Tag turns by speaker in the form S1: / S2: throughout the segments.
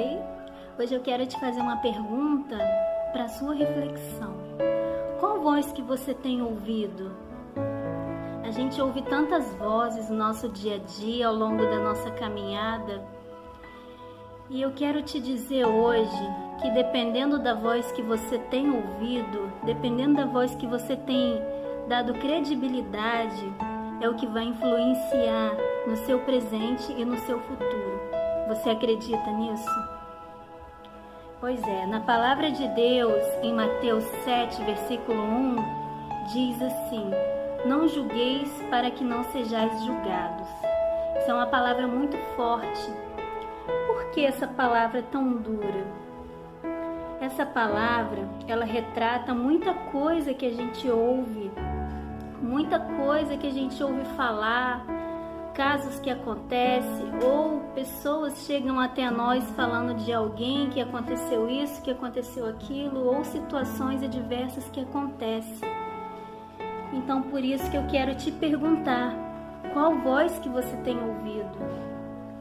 S1: Oi, hoje eu quero te fazer uma pergunta para sua reflexão. Qual voz que você tem ouvido? A gente ouve tantas vozes no nosso dia a dia, ao longo da nossa caminhada, e eu quero te dizer hoje que dependendo da voz que você tem ouvido, dependendo da voz que você tem dado credibilidade, é o que vai influenciar no seu presente e no seu futuro. Você acredita nisso? Pois é, na palavra de Deus, em Mateus 7, versículo 1, diz assim: não julgueis para que não sejais julgados. Isso é uma palavra muito forte. Por que essa palavra é tão dura? Essa palavra, ela retrata muita coisa que a gente ouve, muita coisa que a gente ouve falar, casos que acontecem, ou pessoas chegam até nós falando de alguém que aconteceu isso, que aconteceu aquilo, ou situações adversas que acontecem. Então, por isso que eu quero te perguntar, qual voz que você tem ouvido?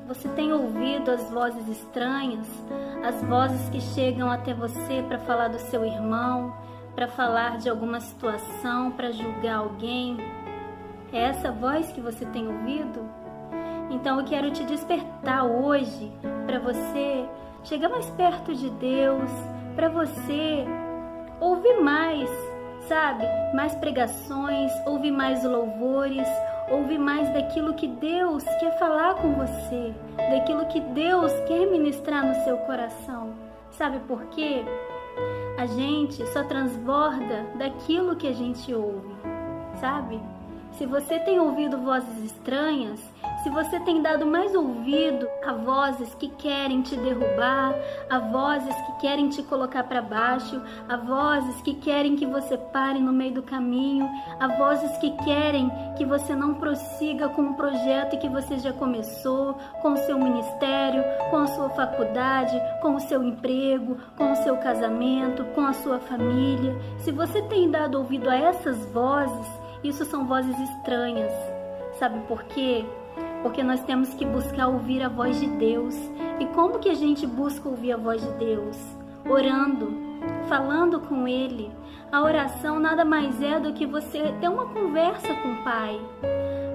S1: Você tem ouvido as vozes estranhas, as vozes que chegam até você para falar do seu irmão, para falar de alguma situação, para julgar alguém? É essa voz que você tem ouvido? Então eu quero te despertar hoje para você chegar mais perto de Deus, para você ouvir mais, sabe? Mais pregações, ouvir mais louvores, ouvir mais daquilo que Deus quer falar com você, daquilo que Deus quer ministrar no seu coração. Sabe por quê? A gente só transborda daquilo que a gente ouve, sabe? Se você tem ouvido vozes estranhas, se você tem dado mais ouvido a vozes que querem te derrubar, a vozes que querem te colocar para baixo, a vozes que querem que você pare no meio do caminho, a vozes que querem que você não prossiga com o projeto que você já começou, com o seu ministério, com a sua faculdade, com o seu emprego, com o seu casamento, com a sua família. Se você tem dado ouvido a essas vozes, isso são vozes estranhas. Sabe por quê? Porque nós temos que buscar ouvir a voz de Deus. E como que a gente busca ouvir a voz de Deus? Orando, falando com Ele. A oração nada mais é do que você ter uma conversa com o Pai.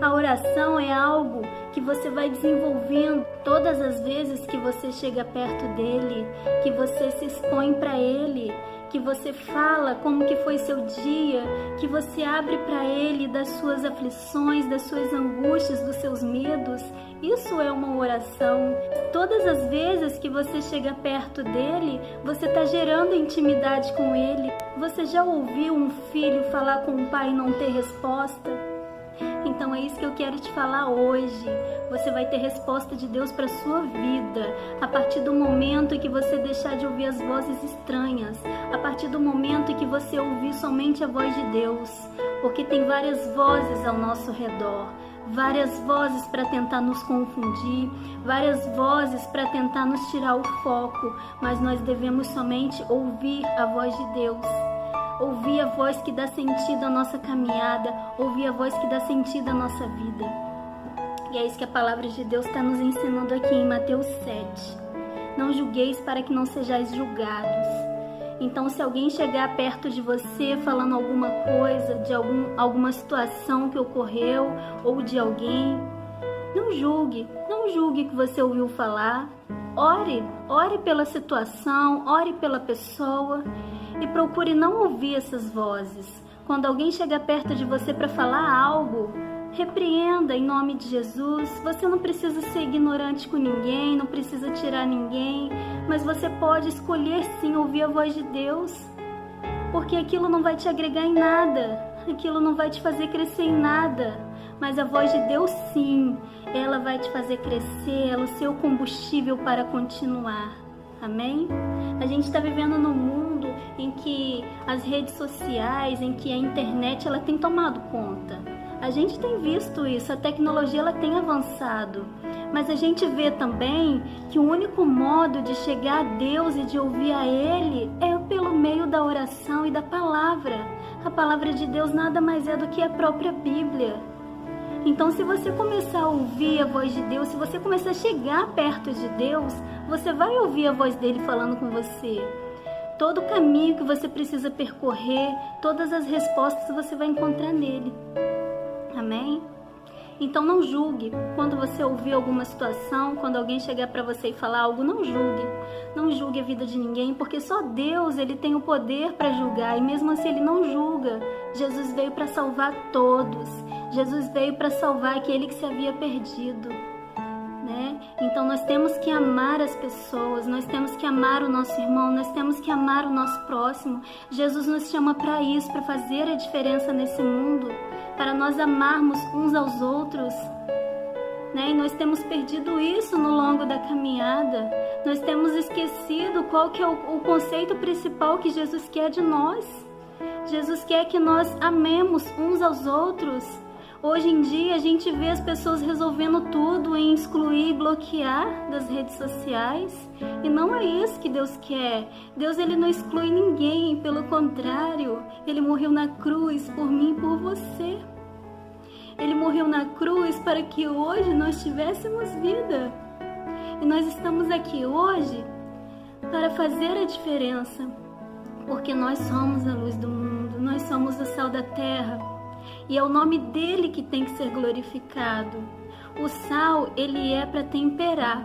S1: A oração é algo que você vai desenvolvendo todas as vezes que você chega perto dEle, que você se expõe para Ele, que você fala como que foi seu dia, que você abre para Ele das suas aflições, das suas angústias, dos seus medos. Isso é uma oração. Todas as vezes que você chega perto dEle, você está gerando intimidade com Ele. Você já ouviu um filho falar com o pai e não ter resposta? Então é isso que eu quero te falar hoje. Você vai ter resposta de Deus para a sua vida a partir do momento que você deixar de ouvir as vozes estranhas, a partir do momento que você ouvir somente a voz de Deus, porque tem várias vozes ao nosso redor, várias vozes para tentar nos confundir, várias vozes para tentar nos tirar o foco, mas nós devemos somente ouvir a voz de Deus. Ouvir a voz que dá sentido à nossa caminhada, ouvir a voz que dá sentido à nossa vida. E é isso que a palavra de Deus está nos ensinando aqui em Mateus 7. Não julgueis para que não sejais julgados. Então, se alguém chegar perto de você falando alguma coisa, de alguma situação que ocorreu, ou de alguém, não julgue que você ouviu falar. Ore pela situação, ore pela pessoa. E procure não ouvir essas vozes. Quando alguém chega perto de você para falar algo, repreenda em nome de Jesus. Você não precisa ser ignorante com ninguém, não precisa tirar ninguém, mas você pode escolher sim ouvir a voz de Deus, porque aquilo não vai te agregar em nada, aquilo não vai te fazer crescer em nada, mas a voz de Deus sim, ela vai te fazer crescer, ela é o seu combustível para continuar. Amém? A gente está vivendo num mundo em que as redes sociais, em que a internet ela tem tomado conta. A gente tem visto isso, a tecnologia ela tem avançado, mas a gente vê também que o único modo de chegar a Deus e de ouvir a Ele é pelo meio da oração e da palavra. A palavra de Deus nada mais é do que a própria Bíblia. Então, se você começar a ouvir a voz de Deus, se você começar a chegar perto de Deus, você vai ouvir a voz dele falando com você. Todo o caminho que você precisa percorrer, todas as respostas você vai encontrar nele. Amém? Então não julgue. Quando você ouvir alguma situação, quando alguém chegar para você e falar algo, não julgue. Não julgue a vida de ninguém, porque só Deus ele tem o poder para julgar, e mesmo assim ele não julga. Jesus veio para salvar todos. Jesus veio para salvar aquele que se havia perdido, né? Então nós temos que amar as pessoas, nós temos que amar o nosso irmão, nós temos que amar o nosso próximo. Jesus nos chama para isso, para fazer a diferença nesse mundo, para nós amarmos uns aos outros, né? E nós temos perdido isso no longo da caminhada. Nós temos esquecido qual que é o conceito principal que Jesus quer de nós. Jesus quer que nós amemos uns aos outros. Hoje em dia a gente vê as pessoas resolvendo tudo em excluir e bloquear das redes sociais, e não é isso que Deus quer. Deus ele não exclui ninguém, pelo contrário, ele morreu na cruz por mim e por você. Ele morreu na cruz para que hoje nós tivéssemos vida. E nós estamos aqui hoje para fazer a diferença, porque nós somos a luz do mundo, nós somos o sal da terra. E é o nome dele que tem que ser glorificado. O sal, ele é para temperar.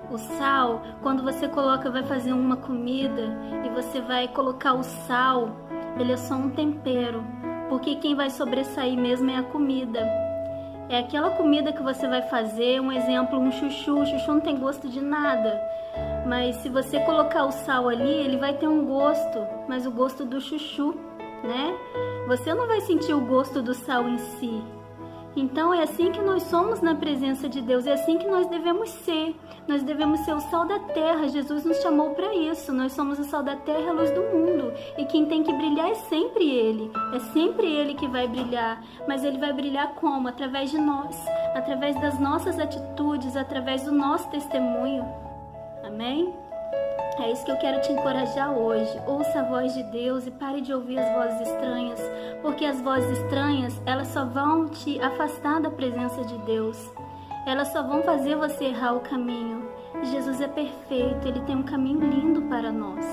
S1: O sal, quando você coloca, vai fazer uma comida e você vai colocar o sal, ele é só um tempero, porque quem vai sobressair mesmo é a comida. É aquela comida que você vai fazer, um exemplo, um chuchu. O chuchu não tem gosto de nada, mas se você colocar o sal ali, ele vai ter um gosto, mas o gosto do chuchu, né? Você não vai sentir o gosto do sal em si. Então é assim que nós somos na presença de Deus, é assim que nós devemos ser. Nós devemos ser o sal da terra. Jesus nos chamou para isso. Nós somos o sal da terra e a luz do mundo. E quem tem que brilhar é sempre Ele. É sempre Ele que vai brilhar. Mas Ele vai brilhar como? Através de nós. Através das nossas atitudes, através do nosso testemunho. Amém? É isso que eu quero te encorajar hoje. Ouça a voz de Deus e pare de ouvir as vozes estranhas, porque as vozes estranhas, elas só vão te afastar da presença de Deus. Elas só vão fazer você errar o caminho. Jesus é perfeito, Ele tem um caminho lindo para nós.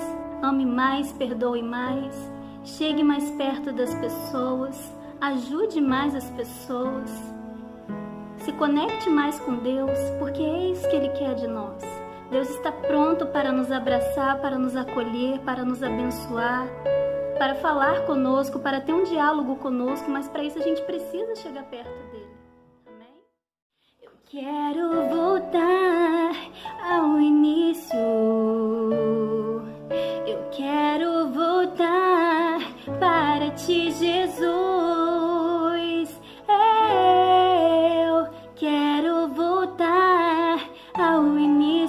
S1: Ame mais, perdoe mais, chegue mais perto das pessoas, ajude mais as pessoas, se conecte mais com Deus, porque é isso que Ele quer de nós. Deus está pronto para nos abraçar, para nos acolher, para nos abençoar, para falar conosco, para ter um diálogo conosco, mas para isso a gente precisa chegar perto dele. Amém? Eu quero voltar ao início. Eu quero voltar para ti, Jesus. Eu quero voltar ao início.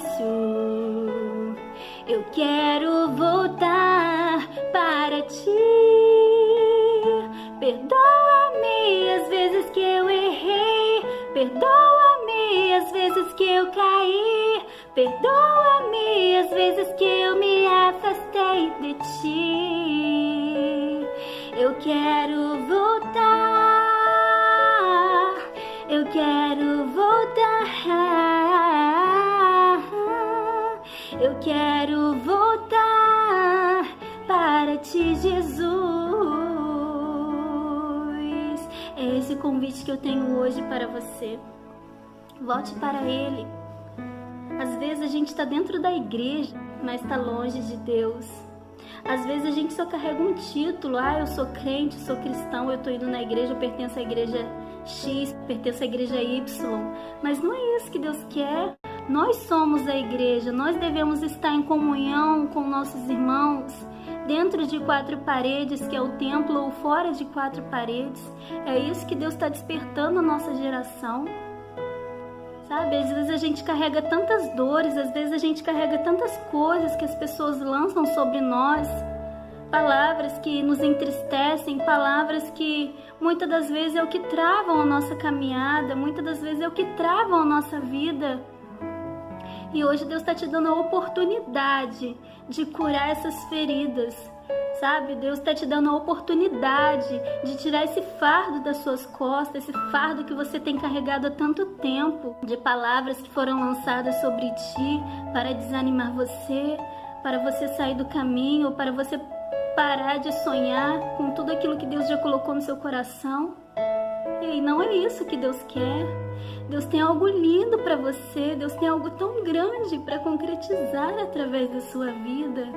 S1: Eu quero voltar para ti. Perdoa-me as vezes que eu errei. Perdoa-me as vezes que eu caí. Perdoa-me as vezes que eu me afastei de ti. Eu quero voltar. Eu quero voltar. Eu quero voltar para ti, Jesus. É esse convite que eu tenho hoje para você. Volte para Ele. Às vezes a gente está dentro da igreja, mas está longe de Deus. Às vezes a gente só carrega um título. Eu sou crente, sou cristão, eu estou indo na igreja, eu pertenço à igreja X, pertenço à igreja Y. Mas não é isso que Deus quer. Nós somos a igreja, nós devemos estar em comunhão com nossos irmãos, dentro de 4 paredes, que é o templo, ou fora de 4 paredes. É isso que Deus está despertando a nossa geração. Sabe, às vezes a gente carrega tantas dores, às vezes a gente carrega tantas coisas que as pessoas lançam sobre nós, palavras que nos entristecem, palavras que muitas das vezes é o que travam a nossa caminhada, muitas das vezes é o que travam a nossa vida. E hoje Deus está te dando a oportunidade de curar essas feridas, sabe? Deus está te dando a oportunidade de tirar esse fardo das suas costas, esse fardo que você tem carregado há tanto tempo, de palavras que foram lançadas sobre ti para desanimar você, para você sair do caminho, para você parar de sonhar com tudo aquilo que Deus já colocou no seu coração. E não é isso que Deus quer. Deus tem algo lindo para você, Deus tem algo tão grande para concretizar através da sua vida.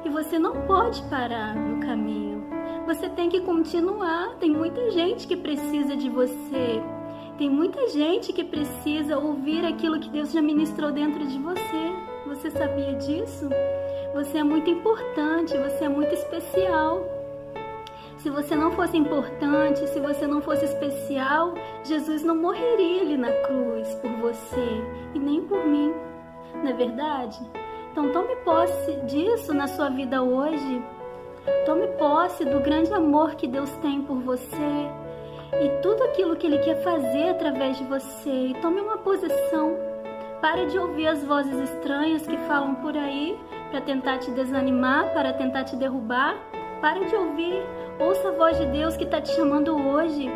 S1: E você não pode parar no caminho. Você tem que continuar. Tem muita gente que precisa de você. Tem muita gente que precisa ouvir aquilo que Deus já ministrou dentro de você. Você sabia disso? Você é muito importante, você é muito especial. Se você não fosse importante, se você não fosse especial, Jesus não morreria ali na cruz por você e nem por mim. Não é verdade? Então tome posse disso na sua vida hoje. Tome posse do grande amor que Deus tem por você e tudo aquilo que Ele quer fazer através de você. E tome uma posição. Pare de ouvir as vozes estranhas que falam por aí para tentar te desanimar, para tentar te derrubar. Pare de ouvir. Ouça a voz de Deus que está te chamando hoje.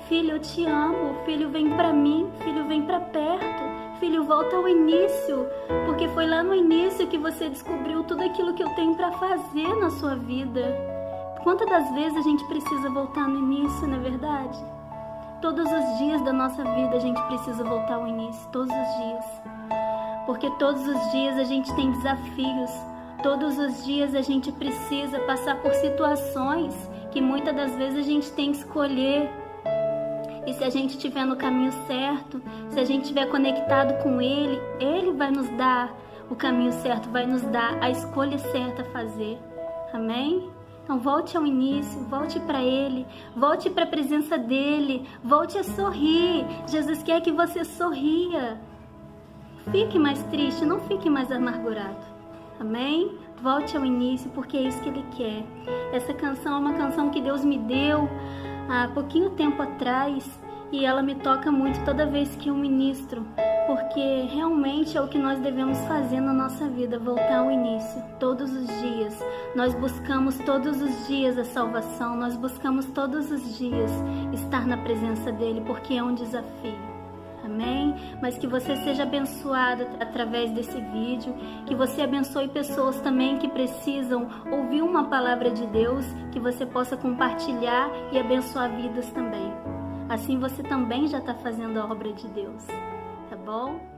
S1: Filho, eu te amo. Filho, vem para mim. Filho, vem para perto. Filho, volta ao início, porque foi lá no início que você descobriu tudo aquilo que eu tenho para fazer na sua vida. Quantas das vezes a gente precisa voltar no início, não é verdade? Todos os dias da nossa vida a gente precisa voltar ao início, todos os dias. Porque todos os dias a gente tem desafios, todos os dias a gente precisa passar por situações que muitas das vezes a gente tem que escolher. E se a gente estiver no caminho certo, se a gente estiver conectado com Ele, Ele vai nos dar o caminho certo, vai nos dar a escolha certa a fazer. Amém? Então volte ao início, volte para Ele, volte para a presença dEle, volte a sorrir. Jesus quer que você sorria. Fique mais triste, não fique mais amargurado. Amém? Volte ao início, porque é isso que Ele quer. Essa canção é uma canção que Deus me deu há pouquinho tempo atrás e ela me toca muito toda vez que eu ministro, porque realmente é o que nós devemos fazer na nossa vida, voltar ao início, todos os dias. Nós buscamos todos os dias a salvação, nós buscamos todos os dias estar na presença dEle, porque é um desafio. Amém? Mas que você seja abençoado através desse vídeo, que você abençoe pessoas também que precisam ouvir uma palavra de Deus, que você possa compartilhar e abençoar vidas também. Assim você também já está fazendo a obra de Deus, tá bom?